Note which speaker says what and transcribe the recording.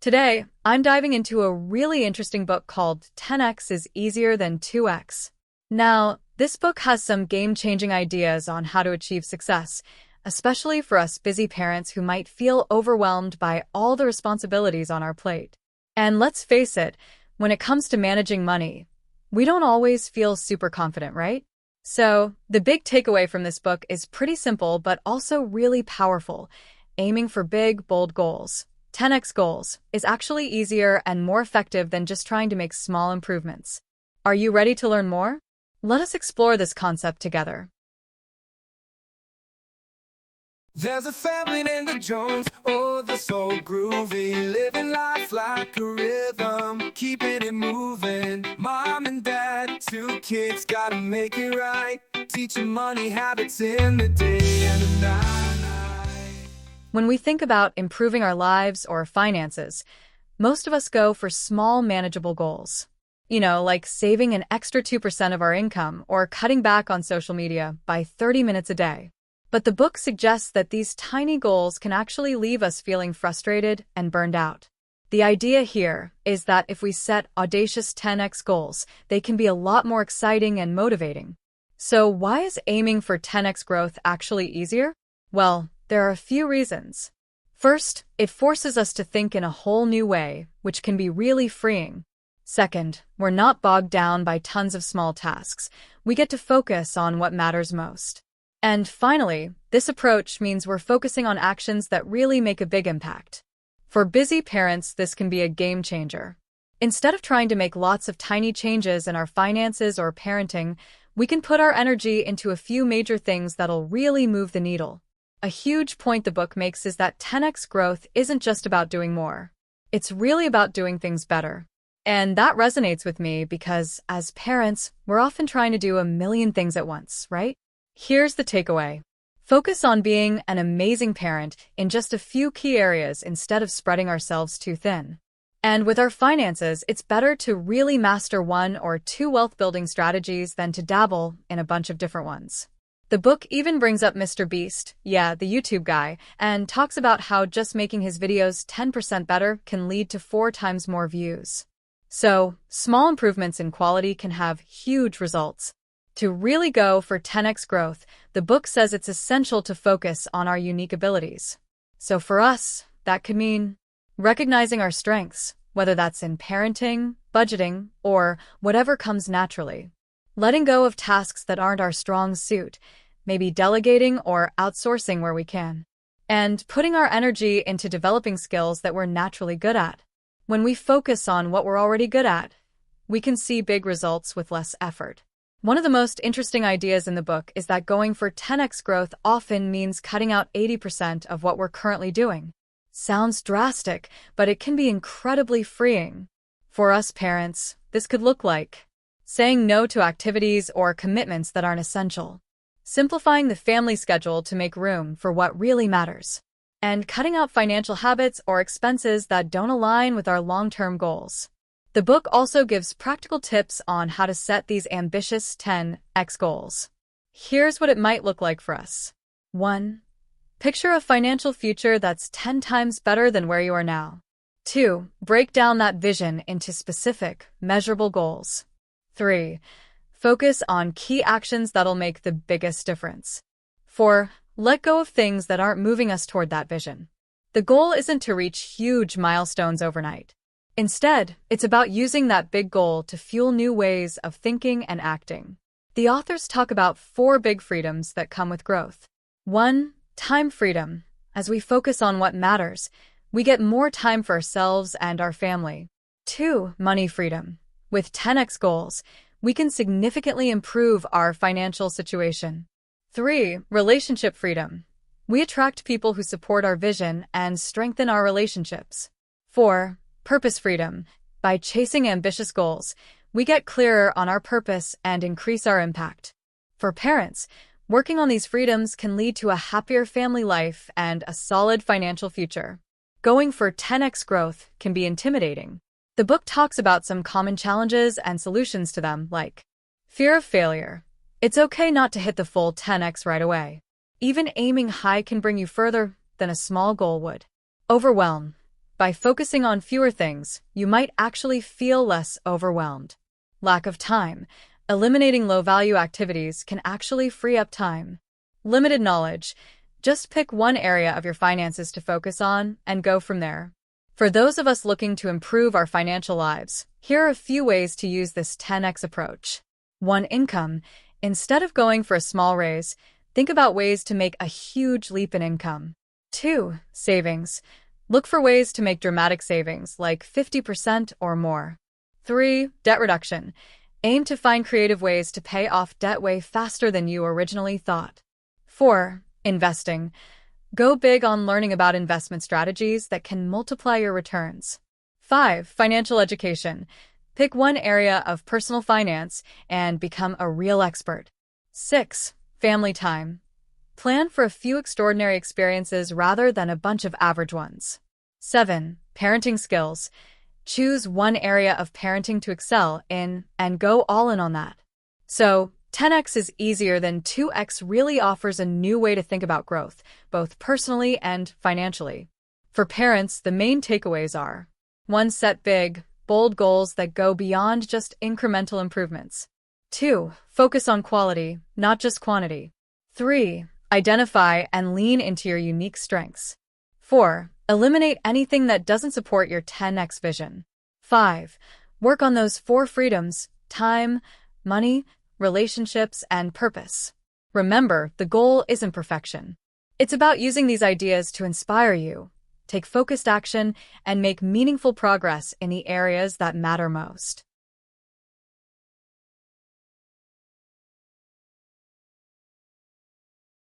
Speaker 1: Today, I'm diving into a really interesting book called 10x is Easier Than 2x. Now, this book has some game-changing ideas on how to achieve success, especially for us busy parents who might feel overwhelmed by all the responsibilities on our plate. And let's face it, when it comes to managing money, we don't always feel super confident, right? So, the big takeaway from this book is pretty simple but also really powerful: aiming for big, bold goals. 10x goals is actually easier and more effective than just trying to make small improvements. Are you ready to learn more? Let us explore this concept together.
Speaker 2: There's a family named the Jones, oh, they're so groovy, living life like a rhythm, keeping it moving. Mom and dad, two kids, gotta make it right, teaching money habits in the day and the night.
Speaker 1: When we think about improving our lives or finances, most of us go for small, manageable goals. Like saving an extra 2% of our income or cutting back on social media by 30 minutes a day. But the book suggests that these tiny goals can actually leave us feeling frustrated and burned out. The idea here is that if we set audacious 10x goals, they can be a lot more exciting and motivating. So why is aiming for 10x growth actually easier? Well, there are a few reasons. First, it forces us to think in a whole new way, which can be really freeing. Second, we're not bogged down by tons of small tasks. We get to focus on what matters most. And finally, this approach means we're focusing on actions that really make a big impact. For busy parents, this can be a game changer. Instead of trying to make lots of tiny changes in our finances or parenting, we can put our energy into a few major things that'll really move the needle. A huge point the book makes is that 10x growth isn't just about doing more. It's really about doing things better. And that resonates with me because, as parents, we're often trying to do a million things at once, right? Here's the takeaway. Focus on being an amazing parent in just a few key areas instead of spreading ourselves too thin. And with our finances, it's better to really master one or two wealth-building strategies than to dabble in a bunch of different ones. The book even brings up Mr. Beast, the YouTube guy, and talks about how just making his videos 10% better can lead to 4 times more views. So, small improvements in quality can have huge results. To really go for 10x growth, the book says it's essential to focus on our unique abilities. So for us, that could mean recognizing our strengths, whether that's in parenting, budgeting, or whatever comes naturally. Letting go of tasks that aren't our strong suit, maybe delegating or outsourcing where we can. And putting our energy into developing skills that we're naturally good at. When we focus on what we're already good at, we can see big results with less effort. One of the most interesting ideas in the book is that going for 10x growth often means cutting out 80% of what we're currently doing. Sounds drastic, but it can be incredibly freeing. For us parents, this could look like saying no to activities or commitments that aren't essential, simplifying the family schedule to make room for what really matters, and cutting out financial habits or expenses that don't align with our long-term goals. The book also gives practical tips on how to set these ambitious 10x goals. Here's what it might look like for us. 1. Picture a financial future that's 10 times better than where you are now. 2. Break down that vision into specific, measurable goals. 3. Focus on key actions that'll make the biggest difference. 4. Let go of things that aren't moving us toward that vision. The goal isn't to reach huge milestones overnight. Instead, it's about using that big goal to fuel new ways of thinking and acting. The authors talk about 4 big freedoms that come with growth. 1. Time freedom. As we focus on what matters, we get more time for ourselves and our family. 2. Money freedom. With 10x goals, we can significantly improve our financial situation. 3. Relationship freedom. We attract people who support our vision and strengthen our relationships. 4. Purpose freedom. By chasing ambitious goals, we get clearer on our purpose and increase our impact. For parents, working on these freedoms can lead to a happier family life and a solid financial future. Going for 10x growth can be intimidating. The book talks about some common challenges and solutions to them, like fear of failure. It's okay not to hit the full 10x right away. Even aiming high can bring you further than a small goal would. Overwhelm. By focusing on fewer things, you might actually feel less overwhelmed. Lack of time. Eliminating low-value activities can actually free up time. Limited knowledge. Just pick one area of your finances to focus on and go from there. For those of us looking to improve our financial lives, here are a few ways to use this 10x approach. 1. Income. Instead of going for a small raise, think about ways to make a huge leap in income. 2. Savings. Look for ways to make dramatic savings, like 50% or more. 3. Debt reduction. Aim to find creative ways to pay off debt way faster than you originally thought. 4. Investing. Go big on learning about investment strategies that can multiply your returns. 5. Financial education. Pick one area of personal finance and become a real expert. 6. Family time. Plan for a few extraordinary experiences rather than a bunch of average ones. 7. Parenting skills. Choose one area of parenting to excel in and go all in on that. So, 10x is easier than 2x really offers a new way to think about growth, both personally and financially. For parents, the main takeaways are: 1. Set big, bold goals that go beyond just incremental improvements. 2. Focus on quality, not just quantity. 3. Identify and lean into your unique strengths. 4. Eliminate anything that doesn't support your 10x vision. 5. Work on those 4 freedoms: time, money, relationships, and purpose. Remember, the goal isn't perfection. It's about using these ideas to inspire you, take focused action, and make meaningful progress in the areas that matter most.